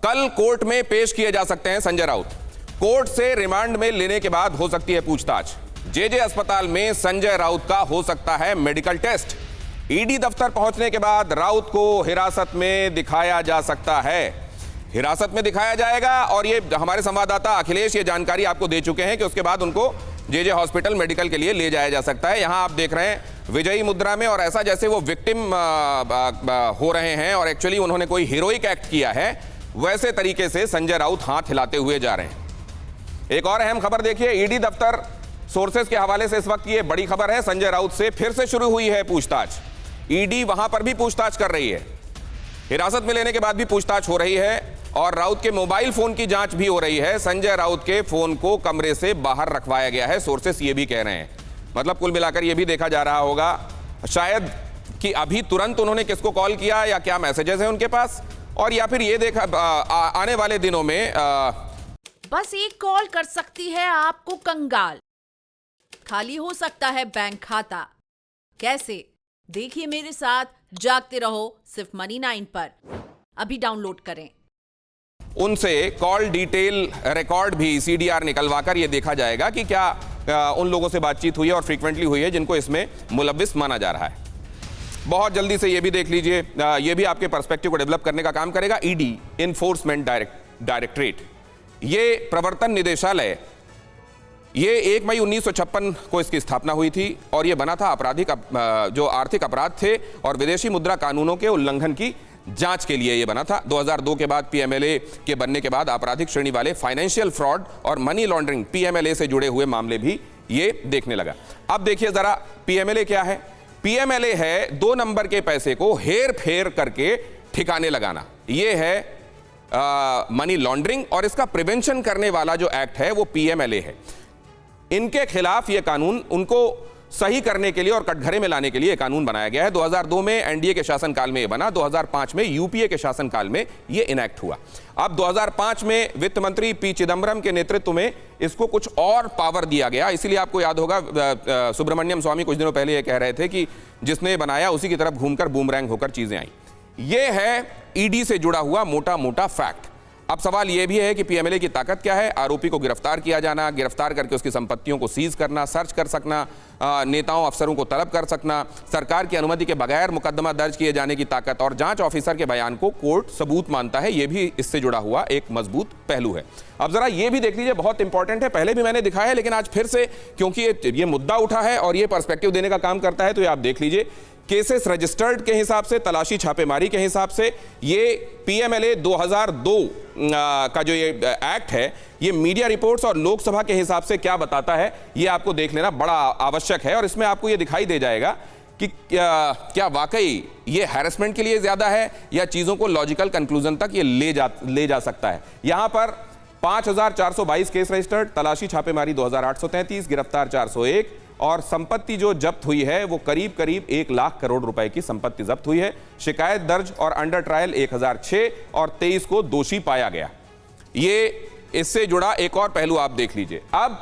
कल कोर्ट में पेश किए जा सकते हैं संजय राउत। कोर्ट से रिमांड में लेने के बाद हो सकती है पूछताछ। जेजे अस्पताल में संजय राउत का हो सकता है मेडिकल टेस्ट। ईडी दफ्तर पहुंचने के बाद राउत को हिरासत में दिखाया जा सकता है। हिरासत में दिखाया जाएगा और ये हमारे संवाददाता अखिलेश ये जानकारी आपको दे चुके हैं कि उसके बाद उनको जेजे हॉस्पिटल मेडिकल के लिए ले जाया जा सकता है। यहां आप देख रहे हैं विजयी मुद्रा में, और ऐसा जैसे वो विक्टिम हो रहे हैं और एक्चुअली उन्होंने कोई हीरोइक एक्ट किया है, वैसे तरीके से संजय राउत हाथ हिलाते हुए जा रहे हैं। एक और अहम खबर देखिए, ईडी दफ्तर सोर्सेस के हवाले से इस वक्त ये बड़ी खबर है, संजय राउत से फिर से शुरू हुई है पूछताछ। ईडी वहां पर भी पूछताछ कर रही है, हिरासत में लेने के बाद भी पूछताछ हो रही है और राउत के मोबाइल फोन की जांच भी हो रही है। संजय राउत के फोन को कमरे से बाहर रखवाया गया है, सोर्सेस ये भी कह रहे हैं। मतलब कुल मिलाकर ये भी देखा जा रहा होगा शायद कि अभी तुरंत उन्होंने किसको कॉल किया या क्या मैसेजेस हैं उनके पास, और या फिर ये देखा आने वाले दिनों में बस एक कॉल कर सकती है आपको कंगाल, खाली हो सकता है बैंक खाता। कैसे? देखिए मेरे साथ, जागते रहो सिर्फ मनी 9 पर। अभी डाउनलोड करें। उनसे कॉल डिटेल रिकॉर्ड भी सीडीआर निकलवाकर यह देखा जाएगा कि क्या उन लोगों से बातचीत हुई है और फ्रीक्वेंटली हुई है जिनको इसमें मुलव्विस माना जा रहा है। बहुत जल्दी से ये भी देख लीजिए, ये भी आपके पर्सपेक्टिव को डेवलप करने का काम करेगा। ईडी इन्फोर्समेंट डायरेक्टरेट, ये प्रवर्तन निदेशालय, ये 1 मई 1956 को इसकी स्थापना हुई थी और ये बना था आपराधिक जो आर्थिक अपराध थे और विदेशी मुद्रा कानूनों के उल्लंघन की जांच के लिए ये बना था। 2002 के बाद पीएमएलए के बनने के बाद आपराधिक श्रेणी वाले फाइनेंशियल फ्रॉड और मनी लॉन्ड्रिंग पीएमएलए से जुड़े हुए मामले भी ये देखने लगा। अब देखिए जरा पीएमएलए क्या है। पीएमएलए है 2 नंबर के पैसे को हेर फेर करके ठिकाने लगाना। ये है मनी लॉन्ड्रिंग और इसका प्रिवेंशन करने वाला जो एक्ट है वो पीएमएलए है। इनके खिलाफ ये कानून उनको सही करने के लिए और कटघरे में लाने के लिए कानून बनाया गया है। 2002 में एनडीए के शासनकाल में ये बना, 2005 में यूपीए के शासनकाल में ये इनैक्ट हुआ। अब 2005 में वित्त मंत्री पी चिदम्बरम के नेतृत्व में इसको कुछ और पावर दिया गया। इसीलिए आपको याद होगा सुब्रमण्यम स्वामी कुछ दिनों पहले ये कह रहे थे कि जिसने बनाया उसी की तरफ घूमकर बूमरैंग होकर चीजें आई। ये है ईडी से जुड़ा हुआ मोटा मोटा फैक्ट। अब सवाल यह भी है कि पीएमएलए की ताकत क्या है। आरोपी को गिरफ्तार किया जाना, गिरफ्तार करके उसकी संपत्तियों को सीज करना, सर्च कर सकना, नेताओं अफसरों को तलब कर सकना, सरकार की अनुमति के बगैर मुकदमा दर्ज किए जाने की ताकत और जांच ऑफिसर के बयान को कोर्ट सबूत मानता है। यह भी इससे जुड़ा हुआ एक मजबूत पहलू है। अब जरा ये भी देख लीजिए, बहुत इंपॉर्टेंट है, पहले भी मैंने दिखाया है लेकिन आज फिर से क्योंकि ये मुद्दा उठा है और ये पर्सपेक्टिव देने का काम करता है, तो ये आप देख लीजिए। केसेस रजिस्टर्ड के हिसाब से, तलाशी छापेमारी के हिसाब से, ये पीएमएलए 2002 का जो ये एक्ट है, ये मीडिया रिपोर्ट्स और लोकसभा के हिसाब से क्या बताता है ये आपको देख लेना बड़ा आवश्यक है। और इसमें आपको ये दिखाई दे जाएगा कि क्या वाकई ये हैरेसमेंट के लिए ज्यादा है या चीजों को लॉजिकल कंक्लूजन तक ये ले जा सकता है। यहां पर 5422 केस रजिस्टर्ड, तलाशी छापेमारी 2833, गिरफ्तार 401 और संपत्ति जो जब्त हुई है वो करीब 1 लाख करोड़ रुपए की संपत्ति जब्त हुई है। शिकायत दर्ज और अंडर ट्रायल 1006 और 23 को दोषी पाया गया। ये इससे जुड़ा एक और पहलू आप देख लीजिए। अब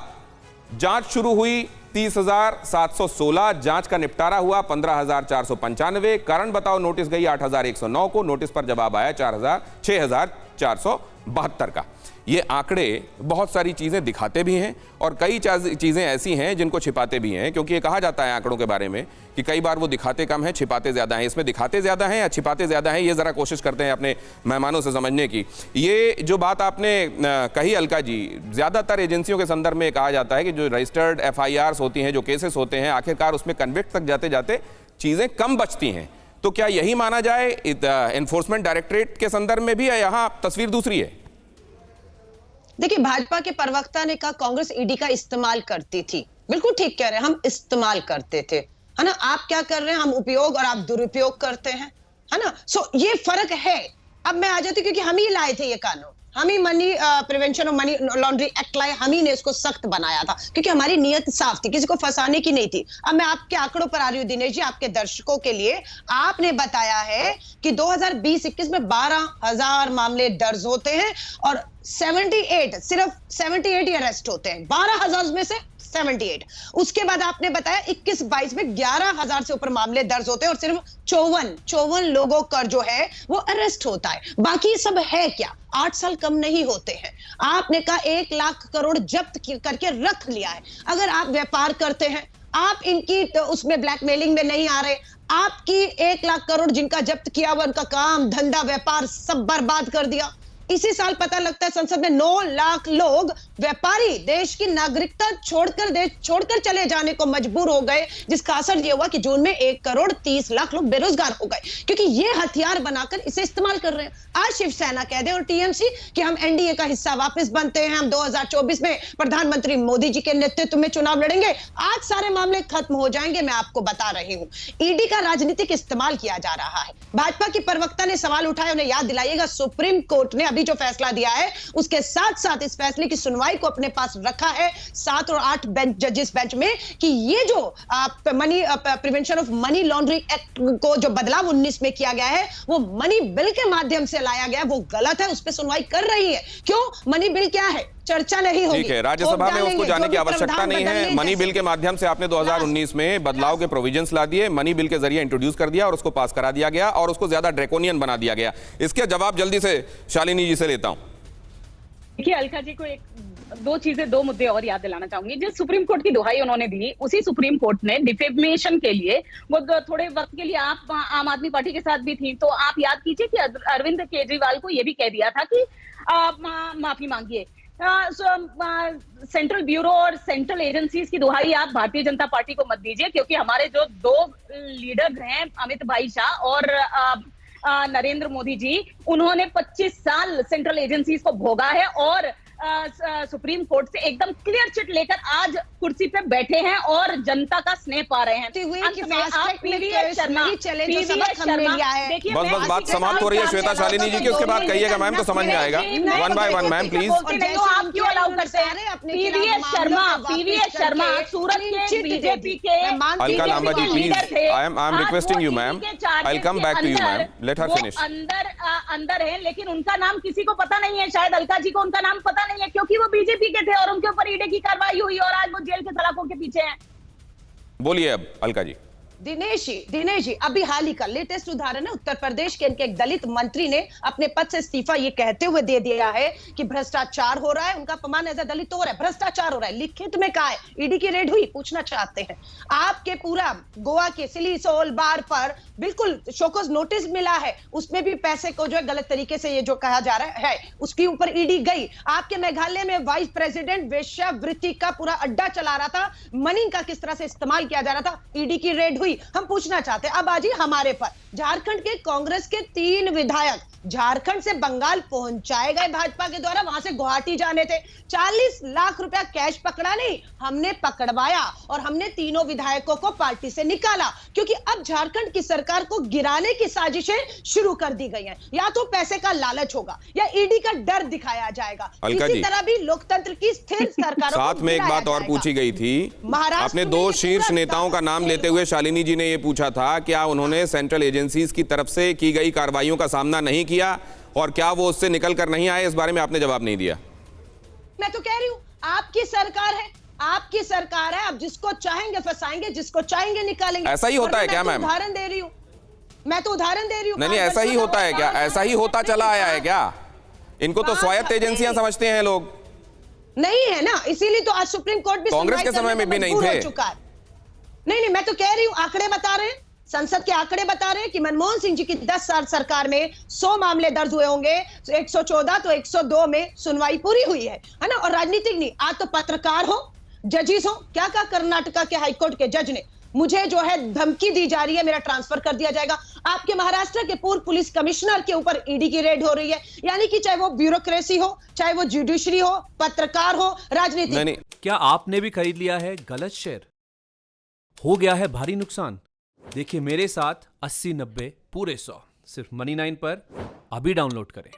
जांच शुरू हुई 30,716, जांच का निपटारा हुआ 15,495, कारण बताओ नोटिस गई 8,109 को, नोटिस पर जवाब आया 6,472 का। ये आंकड़े बहुत सारी चीजें दिखाते भी हैं और कई चीजें ऐसी हैं जिनको छिपाते भी हैं, क्योंकि ये कहा जाता है आंकड़ों के बारे में कि कई बार वो दिखाते कम हैं, छिपाते ज्यादा हैं। इसमें दिखाते ज्यादा हैं या छिपाते ज्यादा हैं, ये जरा कोशिश करते हैं अपने मेहमानों से समझने की। ये जो बात आपने कही अलका जी, ज्यादातर एजेंसियों के संदर्भ में कहा जाता है कि जो रजिस्टर्ड एफआईआर होती हैं, जो केसेस होते हैं, आखिरकार उसमें कन्विक्ट तक जाते जाते चीजें कम बचती हैं। तो क्या यही माना जाए एनफोर्समेंट डायरेक्टरेट के संदर्भ में भी, या यहाँ तस्वीर दूसरी है? देखिए, भाजपा के प्रवक्ता ने कहा कांग्रेस ईडी का इस्तेमाल करती थी। बिल्कुल ठीक कह रहे हैं, हम इस्तेमाल करते थे, है ना। आप क्या कर रहे हैं? हम उपयोग और आप दुरुपयोग करते हैं, है ना। सो ये फर्क है। अब मैं आ जाती क्योंकि हम ही लाए थे ये कानून, हम ही मनी प्रिवेंशन और मनी लॉन्ड्रिंग एक्ट लाए, हम ही ने इसको सख्त बनाया था क्योंकि हमारी नीयत साफ थी, किसी को फंसाने की नहीं थी। अब मैं आपके आंकड़ों पर आ रही हूँ दिनेश जी, आपके दर्शकों के लिए। आपने बताया है कि 2020-21 में 12,000 मामले दर्ज होते हैं और 78 सिर्फ 78 ही अरेस्ट होते हैं। 12,000 में से 78। उसके बाद आपने बताया 21-22 में 11,000 से ऊपर मामले दर्ज होते हैं और सिर्फ 54 लोगों का जो है वो अरेस्ट होता है। बाकी सब है क्या? 8 साल कम नहीं होते हैं। आपने कहा 1 लाख करोड़ जब्त करके रख लिया है। अगर आप व्यापार करते हैं, आप इनकी तो उसमें ब्लैकमेलिंग में नहीं आ रहे, आपकी 1 लाख करोड़ जिनका जब्त किया हुआ उनका काम धंधा व्यापार सब बर्बाद कर दिया। इसी साल पता लगता है संसद में 9 लाख लोग व्यापारी देश की नागरिकता छोड़कर चले जाने को मजबूर हो गए, जिसका असर यह हुआ कि जून में 1,30,00,000 लोग बेरोजगार हो गए, क्योंकि ये हथियार बनाकर इसे इस्तेमाल कर रहे हैं। आज शिवसेना कह दे और टीएमसी कि हम एनडीए का हिस्सा वापस बनते हैं, हम 2024 में प्रधानमंत्री मोदी जी के नेतृत्व में चुनाव लड़ेंगे, आज सारे मामले खत्म हो जाएंगे। मैं आपको बता रही हूं, ईडी का राजनीतिक इस्तेमाल किया जा रहा है। भाजपा की प्रवक्ता ने सवाल उठाए, उन्हें याद दिलाइएगा सुप्रीम कोर्ट ने अभी जो फैसला दिया है उसके साथ साथ इस फैसले की सुनवाई को अपने पास रखा है 7 और 8 जजेस बेंच में कि ये जो prevention of money laundering act को जो बदलाव 19 में किया गया है वो मनी बिल के माध्यम से लाया गया, वो गलत है, उस पर सुनवाई कर रही है। क्यों? मनी बिल क्या है? चर्चा नहीं होगी। ठीक है, राज्यसभा में उसको जाने की आवश्यकता नहीं है। मनी बिल के माध्यम से आपने 2019 में बदलाव के प्रोविजंस ला दिए, मनी बिल के जरिए इंट्रोड्यूस कर दिया और उसको पास करा दिया गया और उसको ज्यादा ड्रैकोनियन बना दिया गया। इसके जवाब जल्दी से शालिनी जी से लेता हूं। देखिए, अलका जी को दो मुद्दे और याद दिलाना चाहूंगी। जिस सुप्रीम कोर्ट की दुहाई उन्होंने दी, उसी सुप्रीम कोर्ट ने डिफेमेशन के लिए वो थोड़े वक्त के लिए आप आम आदमी पार्टी के साथ भी थी, तो आप याद कीजिए कि अरविंद केजरीवाल को यह भी कह दिया था कि माफी मांगिए। सेंट्रल ब्यूरो और सेंट्रल एजेंसीज की दुहाई आप भारतीय जनता पार्टी को मत दीजिए, क्योंकि हमारे जो 2 लीडर हैं, अमित भाई शाह और नरेंद्र मोदी जी, उन्होंने 25 साल सेंट्रल एजेंसीज को भोगा है और सुप्रीम कोर्ट से एकदम क्लियर चिट लेकर आज कुर्सी पे बैठे हैं और जनता का स्नेह पा रहे हैं। बस बात समाप्त हो रही है श्वेता शालिनी जी की, उसके बाद कहिएगा मैम तो समझ में आएगा। 1 बाय 1 मैम प्लीज। आप क्यों अलाउ करते हैं? पीवीएस शर्मा सूरत के बीजेपी के Alka Lamba ji please, I am requesting you ma'am, I will come back to you ma'am, let her finish. अंदर है, लेकिन उनका नाम किसी को पता नहीं है, शायद अलका जी को उनका नाम पता नहीं है, क्योंकि वो बीजेपी के थे और उनके ऊपर ईडी की कार्रवाई हुई और आज वो जेल के सलाखों के पीछे हैं। बोलिए अब अलका जी। दिनेश जी अभी हाल ही का लेटेस्ट उदाहरण है, उत्तर प्रदेश के इनके एक दलित मंत्री ने अपने पद से इस्तीफा ये कहते हुए दे दिया है कि भ्रष्टाचार हो रहा है, उनका अपमान एज अ दलित तो हो रहा है, भ्रष्टाचार हो रहा है। लिखित में कहा है, ईडी की रेड हुई, पूछना चाहते हैं आपके पूरा गोवा के सिलीसोल बार पर बिल्कुल शोकॉज नोटिस मिला है, उसमें भी पैसे को जो है गलत तरीके से ये जो कहा जा रहा है उसके ऊपर ईडी गई। आपके मेघालय में वाइस प्रेसिडेंट वेश्यावृत्ति का पूरा अड्डा चला रहा था, मनी का किस तरह से इस्तेमाल किया जा रहा था, ईडी की रेड हुई। हम पूछना चाहते हैं अब आज ही हमारे पर झारखंड के कांग्रेस के 3 विधायक झारखंड से बंगाल पहुंचाए गए भाजपा के द्वारा, वहां से गुवाहाटी जाने थे। 40 लाख रुपया कैश पकड़ा नहीं, हमने पकड़वाया और हमने तीनों विधायकों को पार्टी से निकाला, क्योंकि अब झारखंड की सरकार को गिराने की साजिशें शुरू कर दी गई हैं। या तो पैसे का लालच होगा या ईडी का डर दिखाया जाएगा। इसी तरह भी लोकतंत्र की स्थिर सरकारों साथ में एक बात और पूछी गई थी, अपने 2 शीर्ष नेताओं का नाम लेते हुए शालिनी जी ने यह पूछा था क्या उन्होंने सेंट्रल एजेंसीज की तरफ से की गई कार्रवाइयों का सामना नहीं किया और क्या वो उससे निकल कर नहीं आए? इस बारे में आपने जवाब नहीं दिया। मैं तो कह रही हूं आपकी सरकार है, आपकी सरकार है, आप जिसको चाहेंगे फंसाएंगे, जिसको चाहेंगे निकालेंगे। ऐसा ही होता है क्या मैम? उदाहरण दे रही हूं, मैं तो उदाहरण दे रही हूं। नहीं, ऐसा ही होता है क्या? ऐसा ही होता चला आया है क्या? इनको तो स्वायत्त एजेंसियां समझते हैं लोग। नहीं है ना, इसीलिए तो आज सुप्रीम कोर्ट भी कांग्रेस के समय में भी नहीं थे। नहीं, मैं तो कह रही हूं, आंकड़े बता रहे हैं, संसद के आंकड़े बता रहे हैं कि मनमोहन सिंह जी की 10 साल सरकार में 100 मामले दर्ज हुए होंगे, 114 तो 102 में सुनवाई पूरी हुई है ना। और राजनीतिक नहीं, आज तो पत्रकार हो, जजेस हो, क्या कहा कर्नाटका के हाईकोर्ट के जज ने, मुझे जो है धमकी दी जा रही है, मेरा ट्रांसफर कर दिया जाएगा। आपके महाराष्ट्र के पूर्व पुलिस कमिश्नर के ऊपर ईडी की रेड हो रही है। यानी कि चाहे वो ब्यूरोक्रेसी हो, चाहे वो जुडिशरी हो, पत्रकार हो, राजनीति। क्या आपने भी खरीद लिया है गलत शेयर? हो गया है भारी नुकसान? देखिए मेरे साथ 80-90 पूरे 100 सिर्फ Money9 पर अभी डाउनलोड करें।